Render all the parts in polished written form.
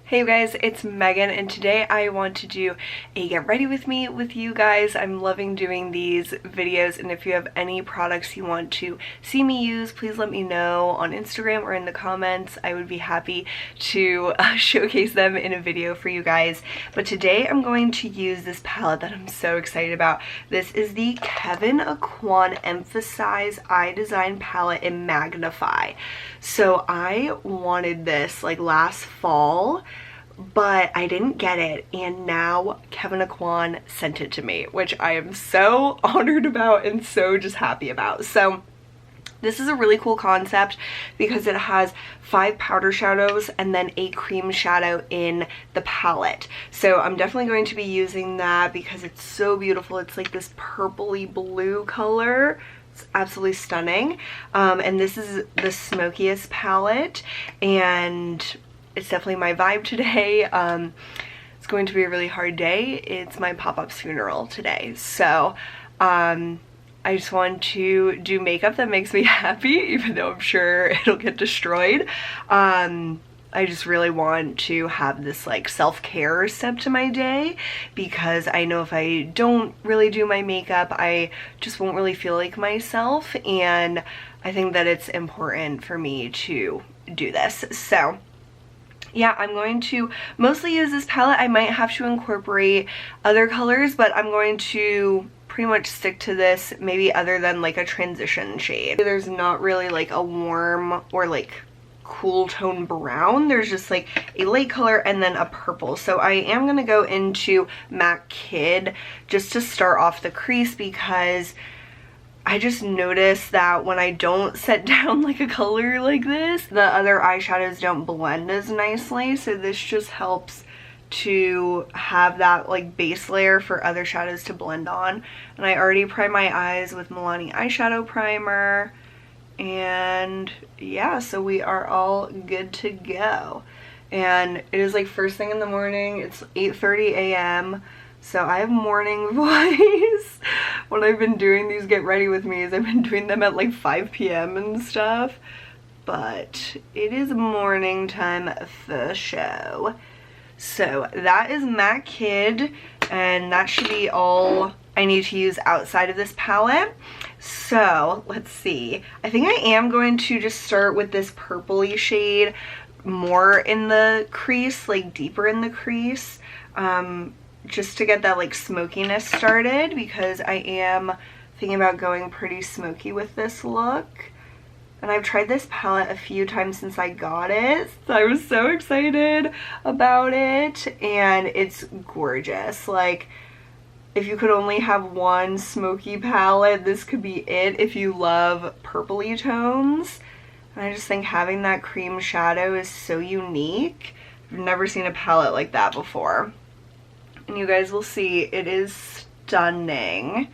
Hey you guys, it's Megan, and today I want to do a get ready with me with you guys. I'm loving doing these videos, and if you have any products you want to see me use, please let me know on Instagram or in the comments. I would be happy to showcase them in a video for you guys. But today I'm going to use this palette that I'm so excited about. This is the Kevyn Aucoin Emphasize Eye Design Palette in Magnify. So I wanted this like last fall, but I didn't get it, and now Kevyn Aucoin sent it to me, which I am so honored about and so just happy about. So this is a really cool concept because it has 5 powder shadows and then a cream shadow in the palette. So I'm definitely going to be using that because it's so beautiful. It's like this purpley blue color. It's absolutely stunning. And this is the Smokiest palette, and it's definitely my vibe today. It's going to be a really hard day. It's my pop-up funeral today. So I just want to do makeup that makes me happy, even though I'm sure it'll get destroyed. I just really want to have this like self-care step to my day, because I know if I don't really do my makeup, I just won't really feel like myself, and I think that it's important for me to do this. So yeah, I'm going to mostly use this palette. I might have to incorporate other colors, but I'm going to pretty much stick to this, maybe other than like a transition shade. There's not really like a warm or like cool tone brown. There's just like a light color and then a purple. So I am going to go into Matte Kid just to start off the crease, because I just noticed that when I don't set down like a color like this, the other eyeshadows don't blend as nicely. So this just helps to have that like base layer for other shadows to blend on. And I already primed my eyes with Milani eyeshadow primer. And yeah, so we are all good to go. And it is like first thing in the morning. It's 8:30 a.m. So I have morning voice. When I've been doing these get ready with me's, I've been doing them at like 5 p.m. and stuff. But it is morning time for show. So that is Matte Kid, and that should be all I need to use outside of this palette. So let's see. I think I am going to just start with this purpley shade more in the crease, like deeper in the crease. Just to get that like smokiness started, because I am thinking about going pretty smoky with this look. And I've tried this palette a few times since I got it, so I was so excited about it, and it's gorgeous. Like, if you could only have one smoky palette, this could be it if you love purpley tones. And I just think having that cream shadow is so unique. I've never seen a palette like that before. And you guys will see, it is stunning.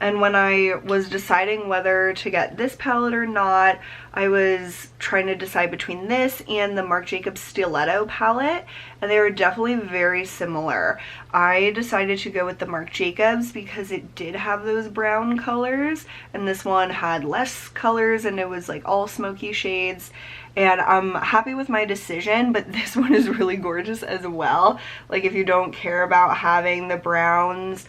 And when I was deciding whether to get this palette or not, I was trying to decide between this and the Marc Jacobs Stiletto palette, and they were definitely very similar. I decided to go with the Marc Jacobs because it did have those brown colors, and this one had less colors, and it was like all smoky shades. And I'm happy with my decision, but this one is really gorgeous as well. Like, if you don't care about having the browns,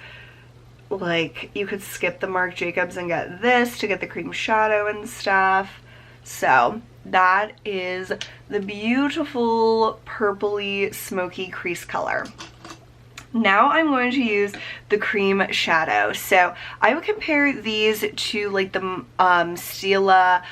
like, you could skip the Marc Jacobs and get this to get the cream shadow and stuff. So that is the beautiful purpley smoky crease color. Now I'm going to use the cream shadow. So I would compare these to like the Stila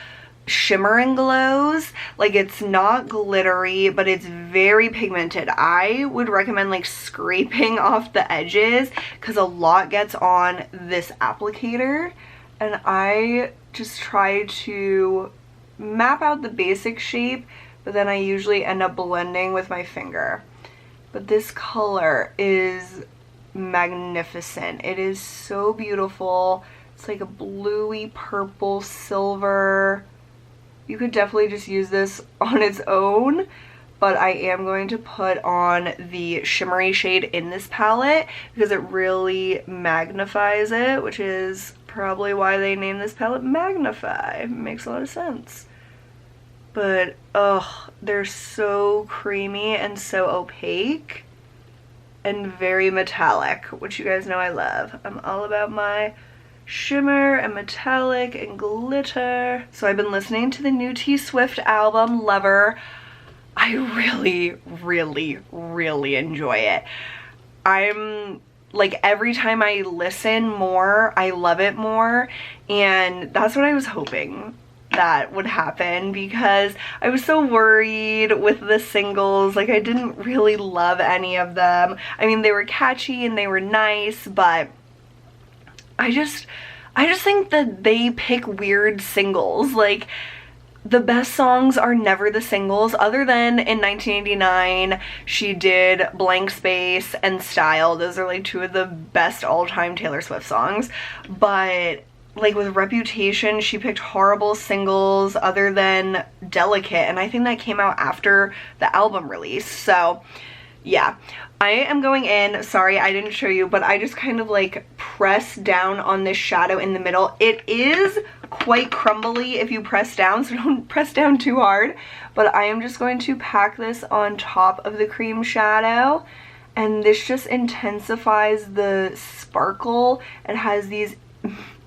Shimmer and Glows. Like, it's not glittery, but it's very pigmented. I would recommend like scraping off the edges, because a lot gets on this applicator, and I just try to map out the basic shape, but then I usually end up blending with my finger. But this color is magnificent. It is so beautiful. It's like a bluey purple silver. You could definitely just use this on its own, but I am going to put on the shimmery shade in this palette because it really magnifies it, which is probably why they named this palette Magnify. It makes a lot of sense. but ugh, they're so creamy and so opaque and very metallic, which you guys know I love. I'm all about my shimmer and metallic and glitter. So I've been listening to the new T Swift album, Lover. I really, really, really enjoy it. I'm like, every time I listen more, I love it more, and that's what I was hoping that would happen, because I was so worried with the singles. Like, I didn't really love any of them. I mean, they were catchy and they were nice, but I just think that they pick weird singles. Like, the best songs are never the singles, other than in 1989 she did Blank Space and Style. Those are like two of the best all-time Taylor Swift songs. But like with Reputation, she picked horrible singles other than Delicate, and I think that came out after the album release. So yeah, I am going in, sorry I didn't show you, but I just kind of like press down on this shadow in the middle. It is quite crumbly if you press down, so don't press down too hard, but I am just going to pack this on top of the cream shadow, and this just intensifies the sparkle. It has these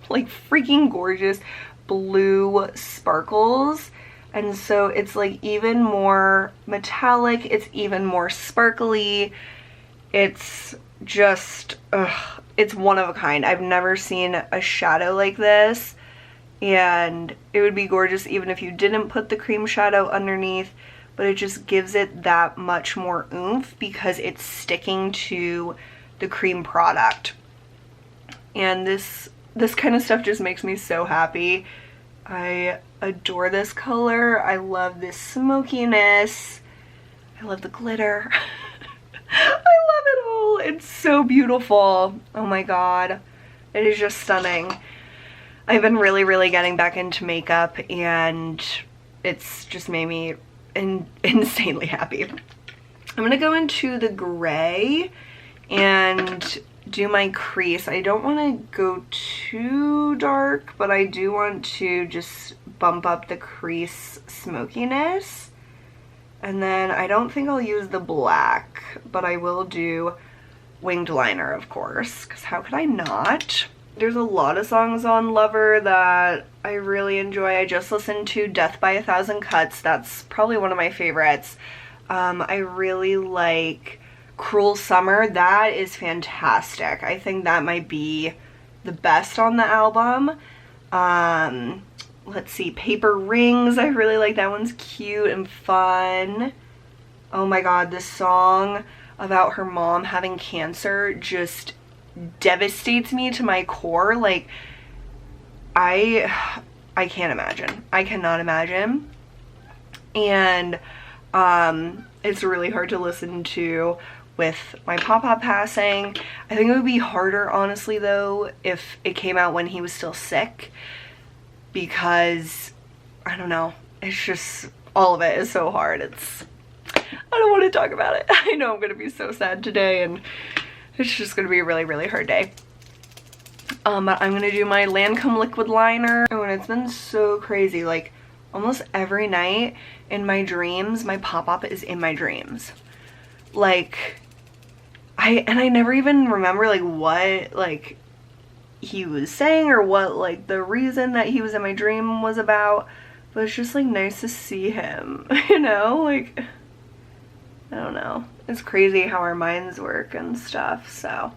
like freaking gorgeous blue sparkles, and so it's like even more metallic, it's even more sparkly. It's just, it's one of a kind. I've never seen a shadow like this, and it would be gorgeous even if you didn't put the cream shadow underneath, but it just gives it that much more oomph because it's sticking to the cream product. And this kind of stuff just makes me so happy. I adore this color. I love this smokiness. I love the glitter. I love it all. It's so beautiful. Oh my god. It is just stunning. I've been really, really getting back into makeup, and it's just made me insanely happy. I'm gonna go into the gray and do my crease. I don't want to go too dark, but I do want to just bump up the crease smokiness. And then I don't think I'll use the black, but I will do winged liner, of course, because how could I not? There's a lot of songs on Lover that I really enjoy. I just listened to Death by a Thousand Cuts. That's probably one of my favorites. I really like Cruel Summer. That is fantastic. I think that might be the best on the album. Let's see, Paper Rings. I really like that. One's cute and fun. Oh my god, this song about her mom having cancer just devastates me to my core. Like, I can't imagine. I cannot imagine. And it's really hard to listen to with my papa passing. I think it would be harder, honestly, though, if it came out when he was still sick, because I don't know, it's just, all of it is so hard. I don't want to talk about it. I know I'm gonna be so sad today, and it's just gonna be a really, really hard day. But I'm gonna do my Lancome liquid liner. Oh, and it's been so crazy. Like, almost every night in my dreams, my pop-up is in my dreams. Like, I never even remember like what like he was saying or what like the reason that he was in my dream was about, but it's just like nice to see him, you know? Like, I don't know, it's crazy how our minds work and stuff. So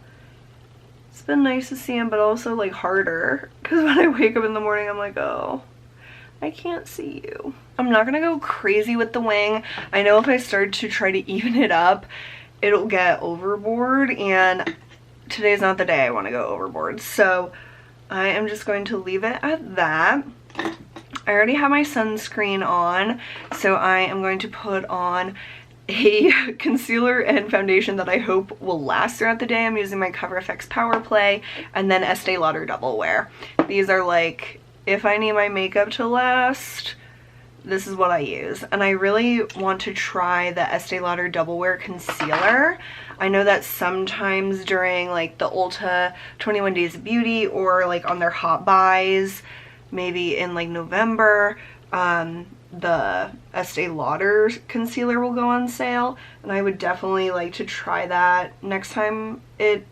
it's been nice to see him, but also like harder, because when I wake up in the morning I'm like, oh, I can't see you. I'm not gonna go crazy with the wing. I know if I start to try to even it up, it'll get overboard, and today's not the day I want to go overboard. So I am just going to leave it at that. I already have my sunscreen on, so I am going to put on a concealer and foundation that I hope will last throughout the day. I'm using my Cover FX Power Play and then Estee Lauder Double Wear. These are like, if I need my makeup to last, this is what I use. And I really want to try the Estee Lauder Double Wear Concealer. I know that sometimes during like the Ulta 21 Days of Beauty, or like on their hot buys, maybe in like November, the Estee Lauder concealer will go on sale, and I would definitely like to try that next time it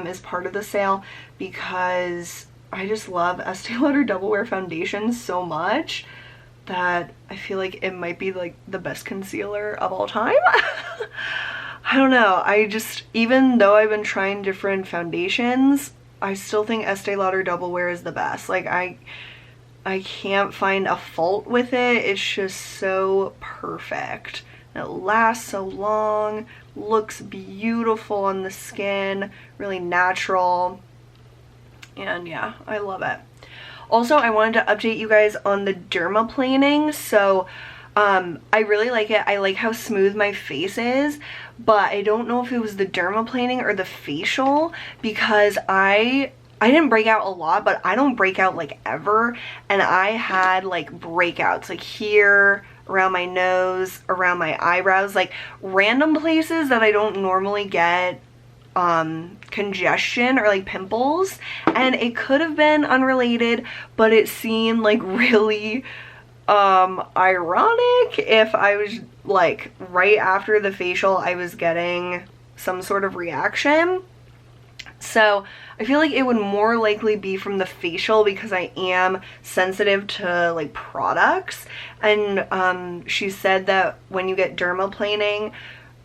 is part of the sale, because I just love Estee Lauder Double Wear Foundation so much that I feel like it might be like the best concealer of all time. I don't know, I just, even though I've been trying different foundations, I still think Estee Lauder Double Wear is the best. Like I can't find a fault with it. It's just so perfect. It lasts so long, looks beautiful on the skin, really natural, and yeah, I love it. Also, I wanted to update you guys on the dermaplaning. So I really like it. I like how smooth my face is, but I don't know if it was the dermaplaning or the facial, because I didn't break out a lot, but I don't break out like ever, and I had like breakouts like here, around my nose, around my eyebrows, like random places that I don't normally get congestion or like pimples, and it could have been unrelated, but it seemed like really ironic if I was like right after the facial I was getting some sort of reaction. So I feel like it would more likely be from the facial, because I am sensitive to like products, and she said that when you get dermaplaning,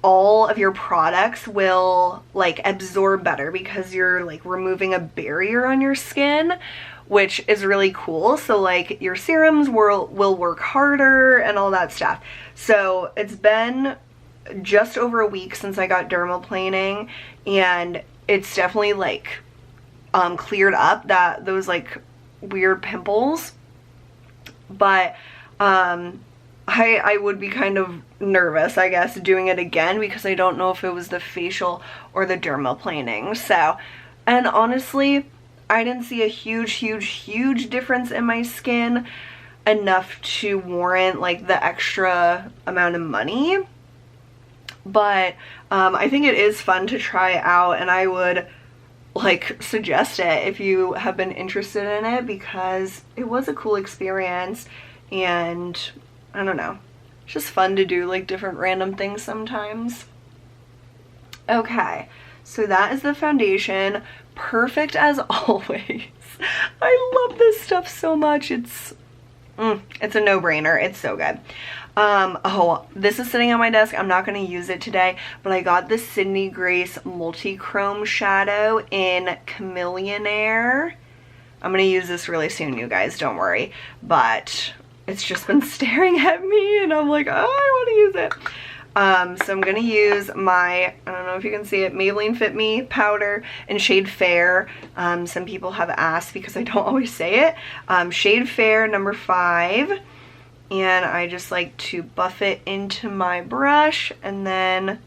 all of your products will like absorb better because you're like removing a barrier on your skin, which is really cool. So like your serums will work harder and all that stuff. So it's been just over a week since I got dermaplaning, and it's definitely like cleared up those like weird pimples, but I would be kind of nervous, I guess, doing it again, because I don't know if it was the facial or the dermaplaning. So, and honestly, I didn't see a huge difference in my skin enough to warrant like the extra amount of money. But I think it is fun to try out, and I would like suggest it if you have been interested in it, because it was a cool experience, and I don't know, it's just fun to do like different random things sometimes. Okay, so that is the foundation, perfect as always. I love this stuff so much. It's a no-brainer. It's so good. Oh, this is sitting on my desk. I'm not going to use it today, but I got the Sydney Grace multi-chrome shadow in Chameleonaire. I'm going to use this really soon, you guys, don't worry, but it's just been staring at me and I'm like, oh, I want to use it. So I'm going to use my, I don't know if you can see it, Maybelline Fit Me powder in shade Fair. Some people have asked because I don't always say it. Shade Fair number 5. And I just like to buff it into my brush and then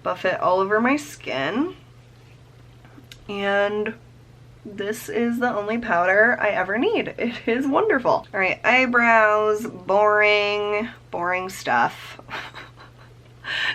buff it all over my skin. And this is the only powder I ever need. It is wonderful. All right, eyebrows, boring stuff.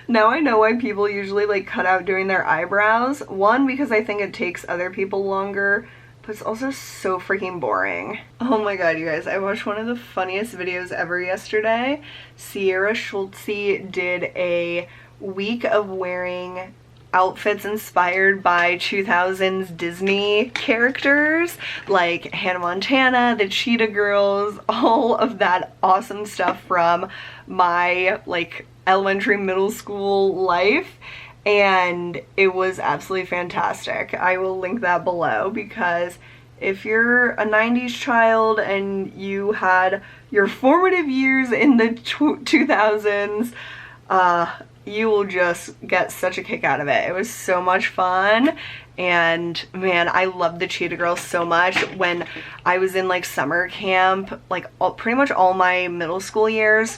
Now I know why people usually like cut out doing their eyebrows. One, because I think it takes other people longer, but it's also so freaking boring. Oh my god, you guys, I watched one of the funniest videos ever yesterday. Sierra Schultze did a week of wearing outfits inspired by 2000s Disney characters like Hannah Montana, the Cheetah Girls, all of that awesome stuff from my like elementary, middle school life, and it was absolutely fantastic. I will link that below, because if you're a 90s child and you had your formative years in the 2000s, you will just get such a kick out of it. It was so much fun, and man, I loved the Cheetah Girls so much. When I was in like summer camp, like pretty much all my middle school years,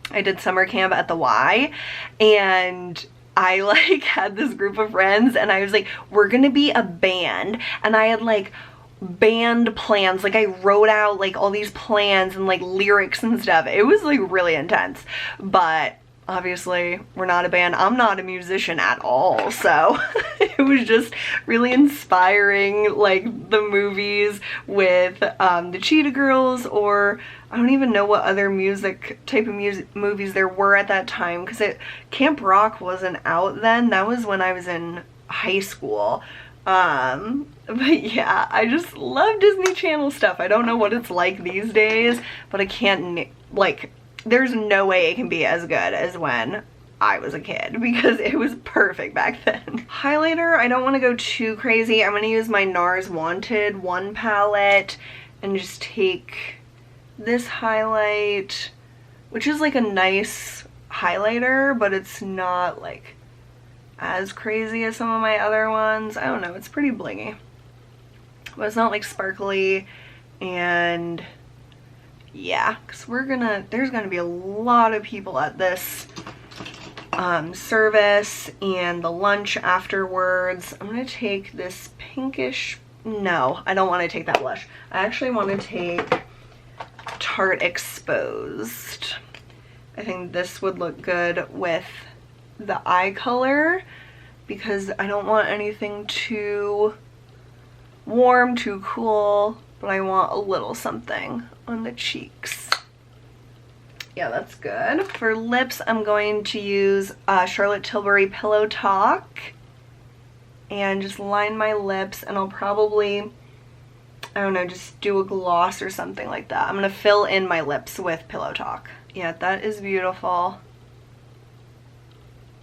I did summer camp at the Y, and I like had this group of friends, and I was like, we're gonna be a band, and I had like band plans. Like I wrote out like all these plans and like lyrics and stuff. It was like really intense, but obviously we're not a band. I'm not a musician at all, so it was just really inspiring, like the movies with the Cheetah Girls, or I don't even know what other type of movies there were at that time, because Camp Rock wasn't out then. That was when I was in high school. But yeah, I just love Disney Channel stuff. I don't know what it's like these days, but I can't, like, there's no way it can be as good as when I was a kid, because it was perfect back then. Highlighter, I don't want to go too crazy. I'm going to use my NARS Wanted 1 palette and just take this highlight, which is like a nice highlighter, but it's not like as crazy as some of my other ones. I don't know, it's pretty blingy, but it's not like sparkly. And yeah, because there's gonna be a lot of people at this service and the lunch afterwards. I'm gonna take this pinkish, no, I don't want to take that blush. I actually want to take Tarte Exposed. I think this would look good with the eye color, because I don't want anything too warm, too cool, but I want a little something on the cheeks. Yeah, that's good. For lips, I'm going to use Charlotte Tilbury Pillow Talk and just line my lips, and I'll probably, I don't know, just do a gloss or something like that. I'm gonna fill in my lips with Pillow Talk. Yeah, that is beautiful.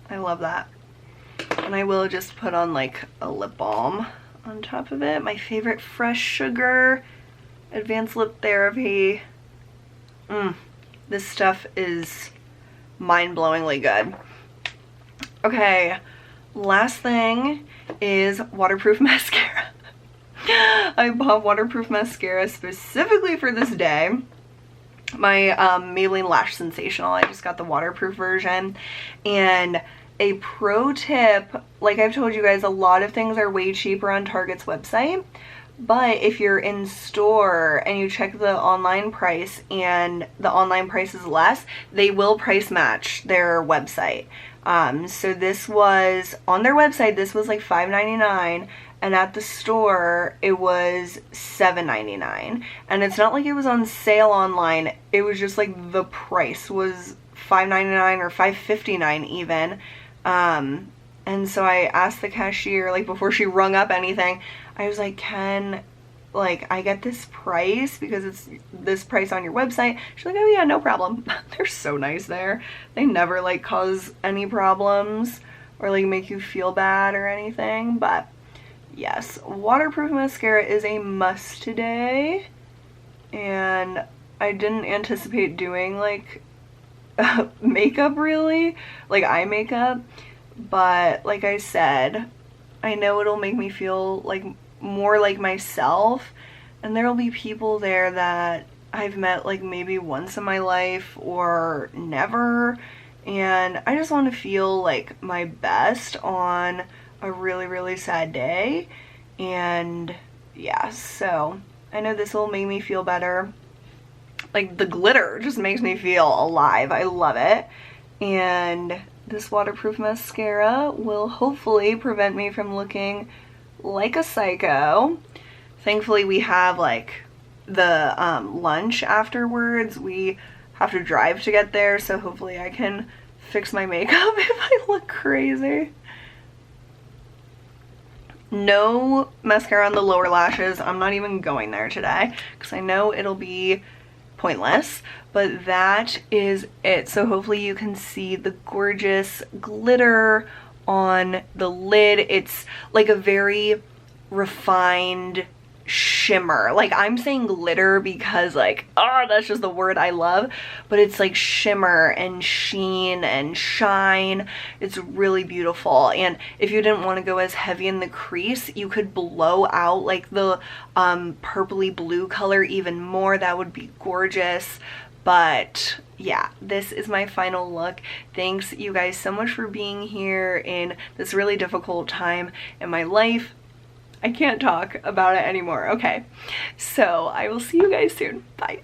I love that. And I will just put on like a lip balm on top of it. My favorite Fresh Sugar Advanced Lip Therapy. This stuff is mind-blowingly good. Okay, last thing is waterproof mascara. I bought waterproof mascara specifically for this day. My Maybelline Lash Sensational, I just got the waterproof version. And a pro tip, like I've told you guys, a lot of things are way cheaper on Target's website, but if you're in store and you check the online price and the online price is less, they will price match their website. So this was, on their website, this was like $5.99, and at the store it was $7.99. And it's not like it was on sale online, it was just like the price was $5.99 or $5.59 even. And so I asked the cashier, like before she rung up anything, I was like, can like I get this price because it's this price on your website? She's like, oh yeah, no problem. They're so nice there. They never like cause any problems or like make you feel bad or anything. But yes, waterproof mascara is a must today. And I didn't anticipate doing like makeup really, like eye makeup, but like I said, I know it'll make me feel like more like myself, and there'll be people there that I've met like maybe once in my life or never, and I just want to feel like my best on a really, really sad day. And yeah, so I know this will make me feel better. Like the glitter just makes me feel alive. I love it. And this waterproof mascara will hopefully prevent me from looking like a psycho. Thankfully we have like the lunch afterwards. We have to drive to get there, so hopefully I can fix my makeup if I look crazy. No mascara on the lower lashes. I'm not even going there today because I know it'll be pointless, but that is it. So hopefully you can see the gorgeous glitter on the lid. It's like a very refined shimmer. Like I'm saying glitter because like, oh, that's just the word I love, but it's like shimmer and sheen and shine. It's really beautiful. And if you didn't want to go as heavy in the crease, you could blow out like the purpley blue color even more. That would be gorgeous. But yeah, this is my final look. Thanks you guys so much for being here in this really difficult time in my life. I can't talk about it anymore. Okay, so I will see you guys soon. Bye.